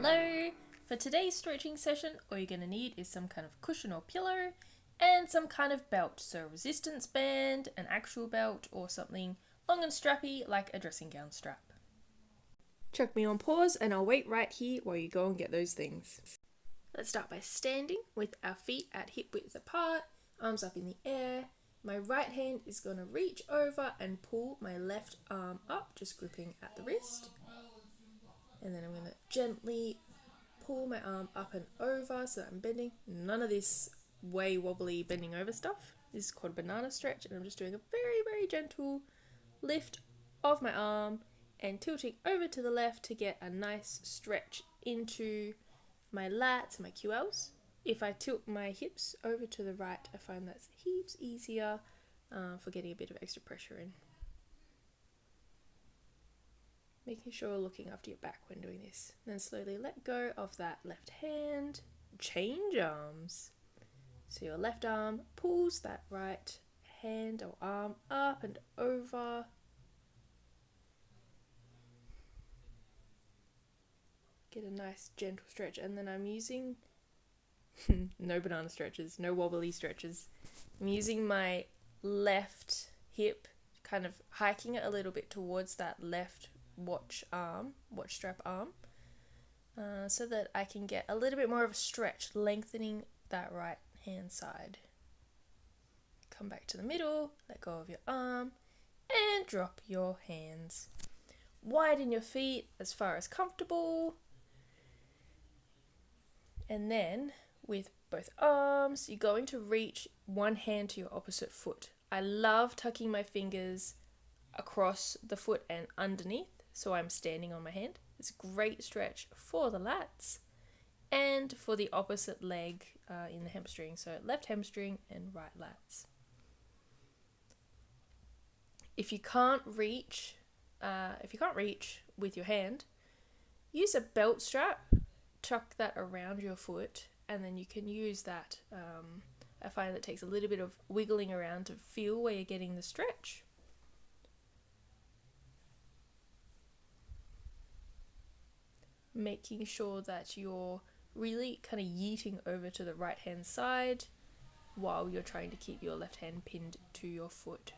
Hello! For today's stretching session, all you're going to need is some kind of cushion or pillow and some kind of belt. So a resistance band, an actual belt, or something long and strappy like a dressing gown strap. Chuck me on pause and I'll wait right here while you go and get those things. Let's start by standing with our feet at hip width apart, arms up in the air. My right hand is going to reach over and pull my left arm up, just gripping at the wrist. And then I'm going to gently pull my arm up and over so that I'm bending. None of this way wobbly bending over stuff. This is called banana stretch, and I'm just doing a very, very gentle lift of my arm and tilting over to the left to get a nice stretch into my lats, my QLs. If I tilt my hips over to the right, I find that's heaps easier for getting a bit of extra pressure in. Making sure you're looking after your back when doing this. Then slowly let go of that left hand. Change arms. So your left arm pulls that right hand or arm up and over. Get a nice gentle stretch. And then I'm using no banana stretches, no wobbly stretches. I'm using my left hip, kind of hiking it a little bit towards that left watch strap arm, so that I can get a little bit more of a stretch, lengthening that right hand side. Come back to the middle, let go of your arm, and drop your hands. Widen your feet as far as comfortable. And then, with both arms, you're going to reach one hand to your opposite foot. I love tucking my fingers across the foot and underneath, so I'm standing on my hand. It's a great stretch for the lats and for the opposite leg in the hamstring. So left hamstring and right lats. If you can't reach with your hand, use a belt strap. Tuck that around your foot, and then you can use that. I find that takes a little bit of wiggling around to feel where you're getting the stretch. Making sure that you're really kind of yeeting over to the right hand side while you're trying to keep your left hand pinned to your foot.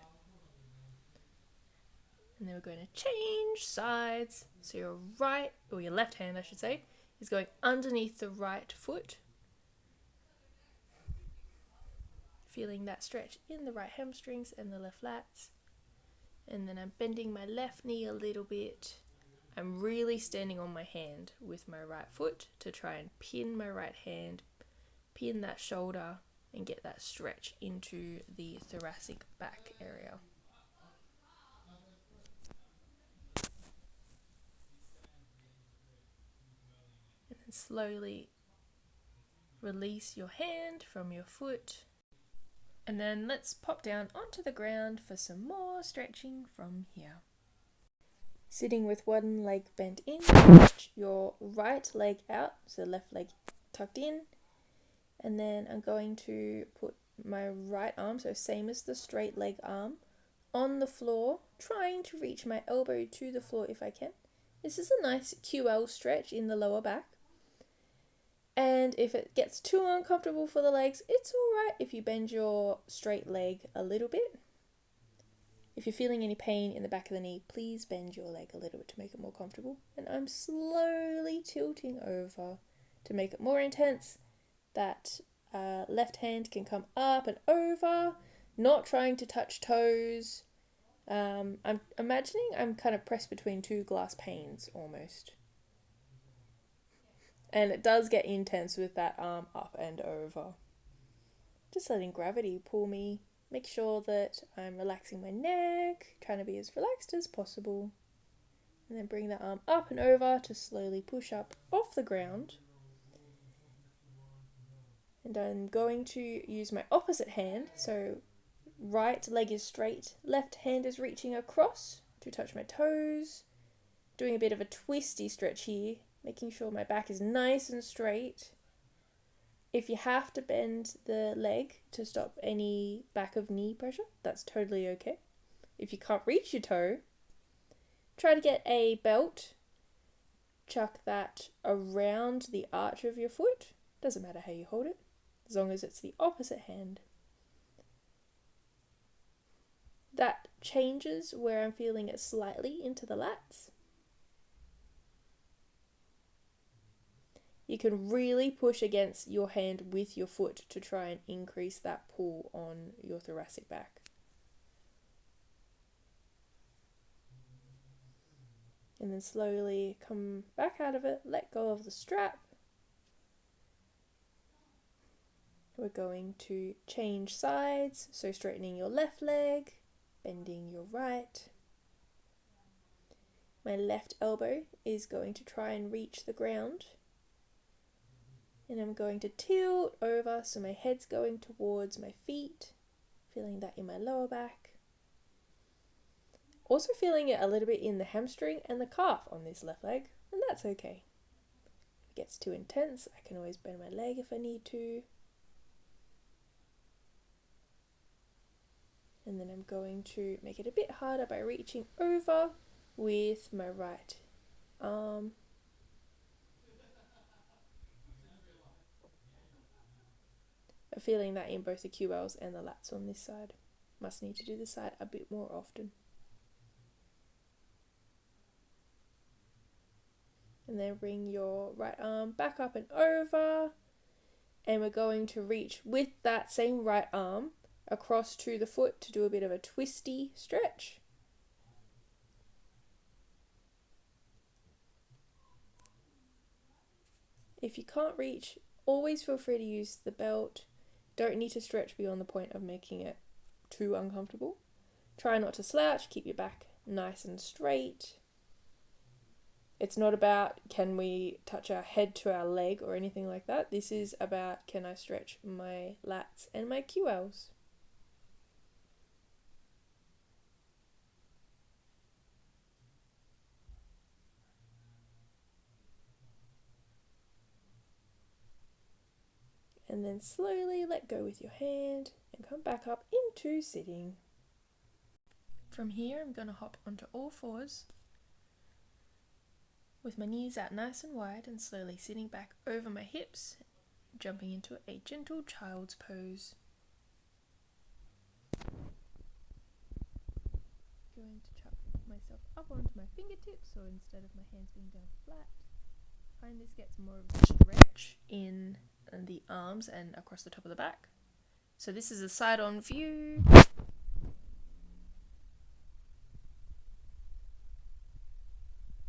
And then we're going to change sides. So your right, or your left hand I should say, is going underneath the right foot. Feeling that stretch in the right hamstrings and the left lats. And then I'm bending my left knee a little bit. I'm really standing on my hand with my right foot to try and pin my right hand, pin that shoulder, and get that stretch into the thoracic back area. And then slowly release your hand from your foot. And then let's pop down onto the ground for some more stretching from here. Sitting with one leg bent in, stretch your right leg out, so left leg tucked in, and then I'm going to put my right arm, so same as the straight leg arm, on the floor, trying to reach my elbow to the floor if I can. This is a nice QL stretch in the lower back, and if it gets too uncomfortable for the legs, it's alright if you bend your straight leg a little bit. If you're feeling any pain in the back of the knee, please bend your leg a little bit to make it more comfortable. And I'm slowly tilting over to make it more intense. That left hand can come up and over, not trying to touch toes. I'm imagining I'm kind of pressed between two glass panes almost. And it does get intense with that arm up and over. Just letting gravity pull me. Make sure that I'm relaxing my neck, trying to be as relaxed as possible. And then bring the arm up and over to slowly push up off the ground. And I'm going to use my opposite hand. So right leg is straight, left hand is reaching across to touch my toes. Doing a bit of a twisty stretch here, making sure my back is nice and straight. If you have to bend the leg to stop any back of knee pressure, that's totally okay. If you can't reach your toe, try to get a belt chuck that around the arch of your foot. Doesn't matter how you hold it, as long as it's the opposite hand. That changes where I'm feeling it slightly into the lats. You can really push against your hand with your foot to try and increase that pull on your thoracic back. And then slowly come back out of it, let go of the strap. We're going to change sides, so straightening your left leg, bending your right. My left elbow is going to try and reach the ground. And I'm going to tilt over so my head's going towards my feet, feeling that in my lower back. Also feeling it a little bit in the hamstring and the calf on this left leg, and that's okay. If it gets too intense, I can always bend my leg if I need to. And then I'm going to make it a bit harder by reaching over with my right arm. I'm feeling that in both the QLs and the lats on this side. Must need to do this side a bit more often. And then bring your right arm back up and over. And we're going to reach with that same right arm across to the foot to do a bit of a twisty stretch. If you can't reach, always feel free to use the belt. Don't need to stretch beyond the point of making it too uncomfortable. Try not to slouch, keep your back nice and straight. It's not about can we touch our head to our leg or anything like that. This is about can I stretch my lats and my QLs. And then slowly let go with your hand and come back up into sitting. From here, I'm going to hop onto all fours with my knees out nice and wide and slowly sitting back over my hips, jumping into a gentle child's pose. Going to chuck myself up onto my fingertips, so instead of my hands being down flat, find this gets more of a stretch in the arms and across the top of the back. So this is a side-on view.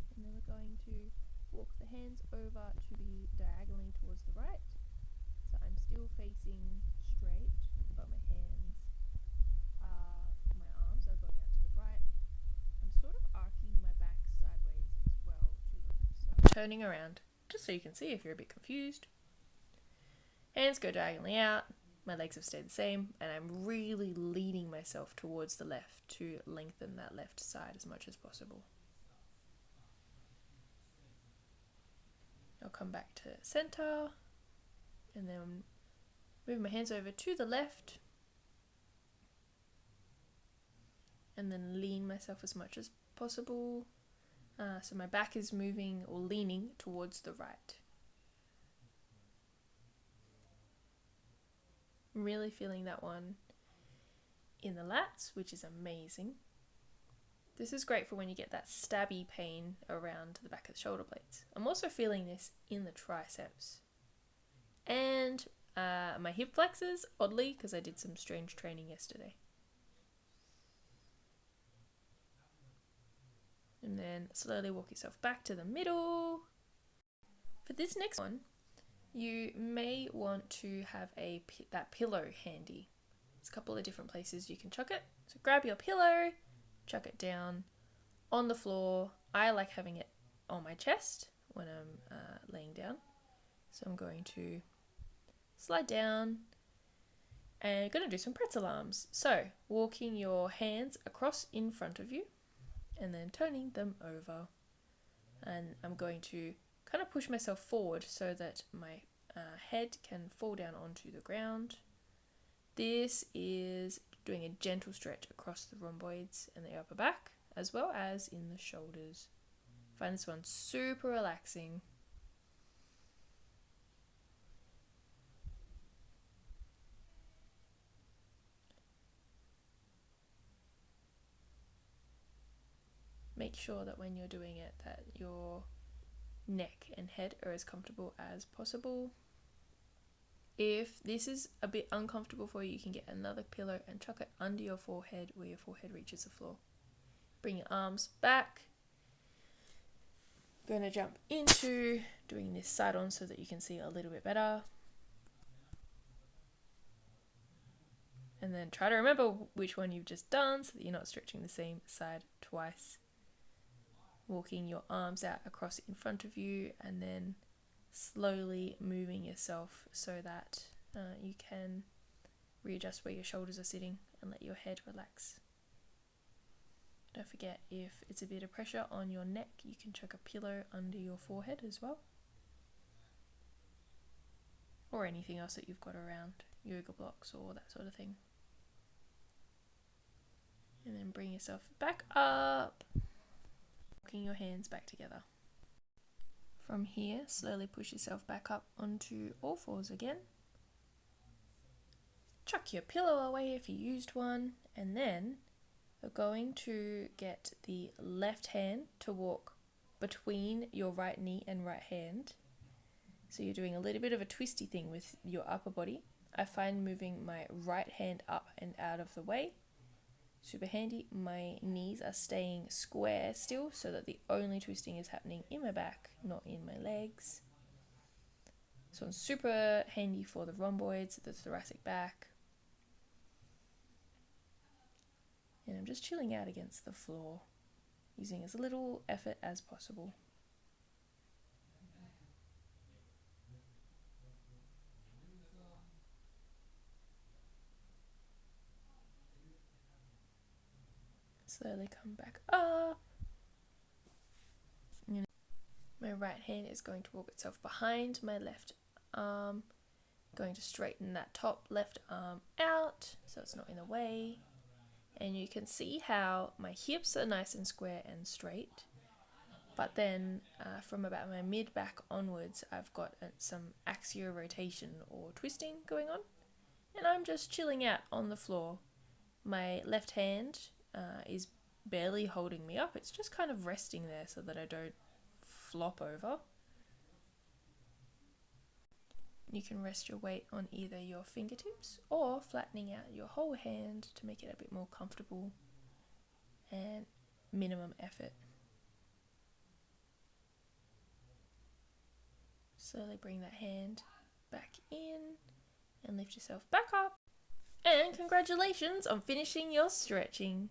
And then we're going to walk the hands over to be diagonally towards the right. So I'm still facing straight, but my arms are going out to the right. I'm sort of arcing my back sideways as well to the left. So I'm turning around, just so you can see if you're a bit confused. Hands go diagonally out, my legs have stayed the same, and I'm really leaning myself towards the left to lengthen that left side as much as possible. I'll come back to center, and then move my hands over to the left, and then lean myself as much as possible. So my back is moving or leaning towards the right. I'm really feeling that one in the lats, which is amazing. This is great for when you get that stabby pain around the back of the shoulder blades. I'm also feeling this in the triceps. And my hip flexors, oddly, because I did some strange training yesterday. And then slowly walk yourself back to the middle. For this next one, you may want to have that pillow handy. There's a couple of different places you can chuck it. So grab your pillow, chuck it down on the floor. I like having it on my chest when I'm laying down. So I'm going to slide down and going to do some pretzel arms. So walking your hands across in front of you and then turning them over. And I'm going to kind of push myself forward so that my head can fall down onto the ground. This is doing a gentle stretch across the rhomboids and the upper back, as well as in the shoulders. Find this one super relaxing. Make sure that when you're doing it that your neck and head are as comfortable as possible. If this is a bit uncomfortable for you, you can get another pillow and chuck it under your forehead where your forehead reaches the floor. Bring your arms back. I'm going to jump into doing this side on so that you can see a little bit better. And then try to remember which one you've just done so that you're not stretching the same side twice. Walking your arms out across in front of you and then slowly moving yourself so that you can readjust where your shoulders are sitting and let your head relax. Don't forget, if it's a bit of pressure on your neck, you can chuck a pillow under your forehead as well. Or anything else that you've got around, yoga blocks or that sort of thing. And then bring yourself back up, walking your hands back together. From here, slowly push yourself back up onto all fours again. Chuck your pillow away if you used one, and then we're going to get the left hand to walk between your right knee and right hand. So you're doing a little bit of a twisty thing with your upper body. I find moving my right hand up and out of the way super handy. My knees are staying square still so that the only twisting is happening in my back, not in my legs. So it's super handy for the rhomboids, the thoracic back. And I'm just chilling out against the floor, using as little effort as possible. Slowly come back up. My right hand is going to walk itself behind my left arm. Going to straighten that top left arm out so it's not in the way. And you can see how my hips are nice and square and straight. But then from about my mid-back onwards, I've got some axial rotation or twisting going on. And I'm just chilling out on the floor. My left hand is barely holding me up. It's just kind of resting there so that I don't flop over. You can rest your weight on either your fingertips or flattening out your whole hand to make it a bit more comfortable and minimum effort. Slowly bring that hand back in and lift yourself back up. And congratulations on finishing your stretching.